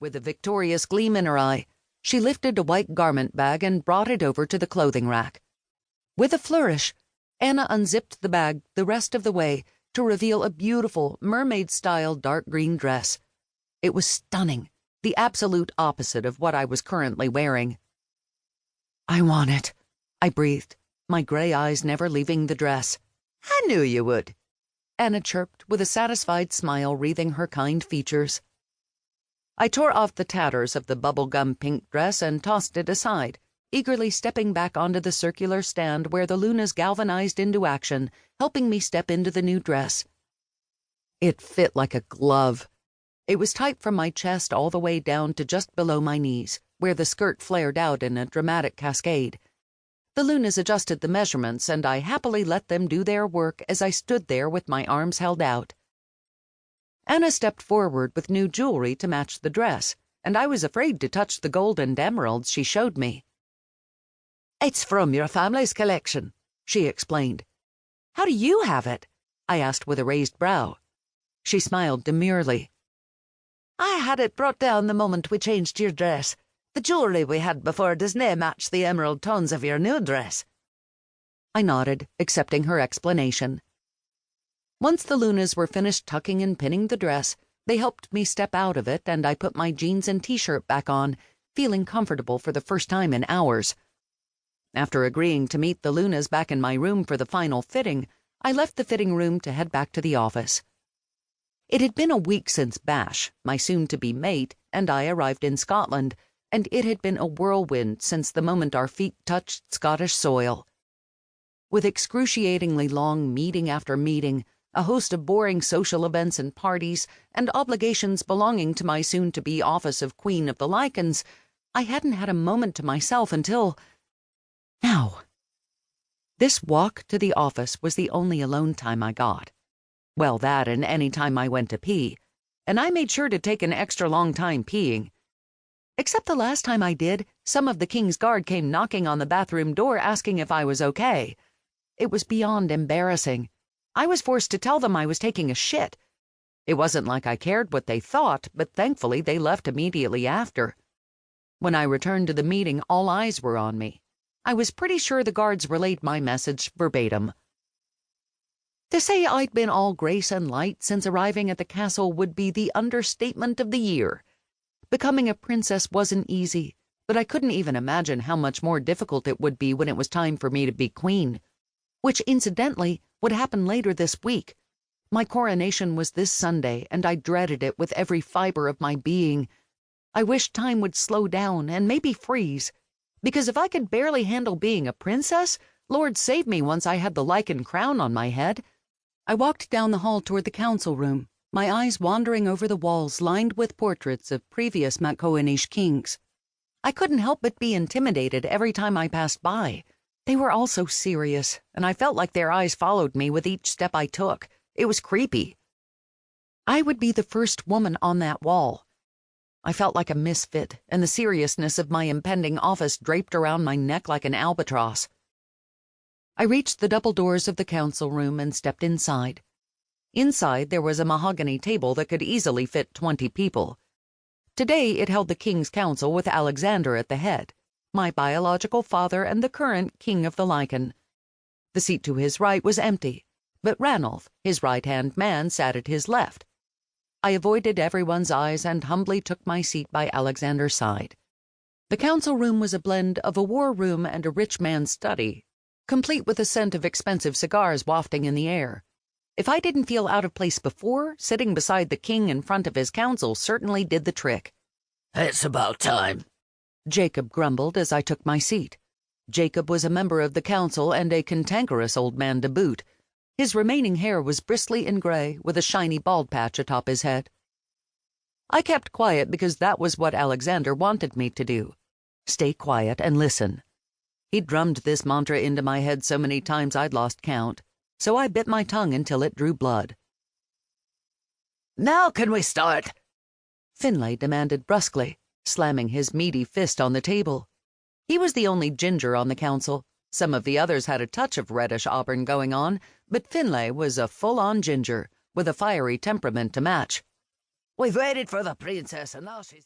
With a victorious gleam in her eye, she lifted a white garment bag and brought it over to the clothing rack. With a flourish, Anna unzipped the bag the rest of the way to reveal a beautiful, mermaid-style dark green dress. It was stunning, the absolute opposite of what I was currently wearing. "I want it," I breathed, my gray eyes never leaving the dress. "I knew you would," Anna chirped with a satisfied smile wreathing her kind features. I tore off the tatters of the bubblegum pink dress and tossed it aside, eagerly stepping back onto the circular stand where the Lunas galvanized into action, helping me step into the new dress. It fit like a glove. It was tight from my chest all the way down to just below my knees, where the skirt flared out in a dramatic cascade. The Lunas adjusted the measurements, and I happily let them do their work as I stood there with my arms held out. Anna stepped forward with new jewelry to match the dress, and I was afraid to touch the gold and emeralds she showed me. "It's from your family's collection," she explained. "How do you have it?" I asked with a raised brow. She smiled demurely. "I had it brought down the moment we changed your dress. The jewelry we had before does nae match the emerald tones of your new dress." I nodded, accepting her explanation. Once the Lunas were finished tucking and pinning the dress, they helped me step out of it, and I put my jeans and t-shirt back on, feeling comfortable for the first time in hours. After agreeing to meet the Lunas back in my room for the final fitting, I left the fitting room to head back to the office. It had been a week since Bash, my soon-to-be mate, and I arrived in Scotland, and it had been a whirlwind since the moment our feet touched Scottish soil. With excruciatingly long meeting after meeting, a host of boring social events and parties, and obligations belonging to my soon-to-be office of Queen of the Lycans, I hadn't had a moment to myself until now. This walk to the office was the only alone time I got. Well, that and any time I went to pee, and I made sure to take an extra long time peeing. Except the last time I did, some of the King's Guard came knocking on the bathroom door asking if I was okay. It was beyond embarrassing. I was forced to tell them I was taking a shit. It wasn't like I cared what they thought, but thankfully they left immediately after. When I returned to the meeting, all eyes were on me. I was pretty sure the guards relayed my message verbatim. To say I'd been all grace and light since arriving at the castle would be the understatement of the year. Becoming a princess wasn't easy, but I couldn't even imagine how much more difficult it would be when it was time for me to be queen, which incidentally would happen later this week. My coronation was this Sunday, and I dreaded it with every fiber of my being. I wished time would slow down and maybe freeze, because if I could barely handle being a princess, Lord save me once I had the Lycan crown on my head. I walked down the hall toward the council room, my eyes wandering over the walls lined with portraits of previous Makhoanish kings. I couldn't help but be intimidated every time I passed by. They were all so serious, and I felt like their eyes followed me with each step I took. It was creepy. I would be the first woman on that wall. I felt like a misfit, and the seriousness of my impending office draped around my neck like an albatross. I reached the double doors of the council room and stepped inside. Inside there was a mahogany table that could easily fit 20 people. Today it held the King's Council with Alexander at the head, my biological father and the current King of the Lycan. The seat to his right was empty, but Ranulph, his right-hand man, sat at his left. I avoided everyone's eyes and humbly took my seat by Alexander's side. The council room was a blend of a war room and a rich man's study, complete with a scent of expensive cigars wafting in the air. If I didn't feel out of place before, sitting beside the king in front of his council certainly did the trick. "It's about time," Jacob grumbled as I took my seat. Jacob was a member of the council and a cantankerous old man to boot. His remaining hair was bristly and gray, with a shiny bald patch atop his head. I kept quiet because that was what Alexander wanted me to do. Stay quiet and listen. He drummed this mantra into my head so many times I'd lost count, so I bit my tongue until it drew blood. "Now can we start?" Finlay demanded brusquely, slamming his meaty fist on the table. He was the only ginger on the council. Some of the others had a touch of reddish auburn going on, but Finlay was a full-on ginger, with a fiery temperament to match. "We've waited for the princess, and now she's..."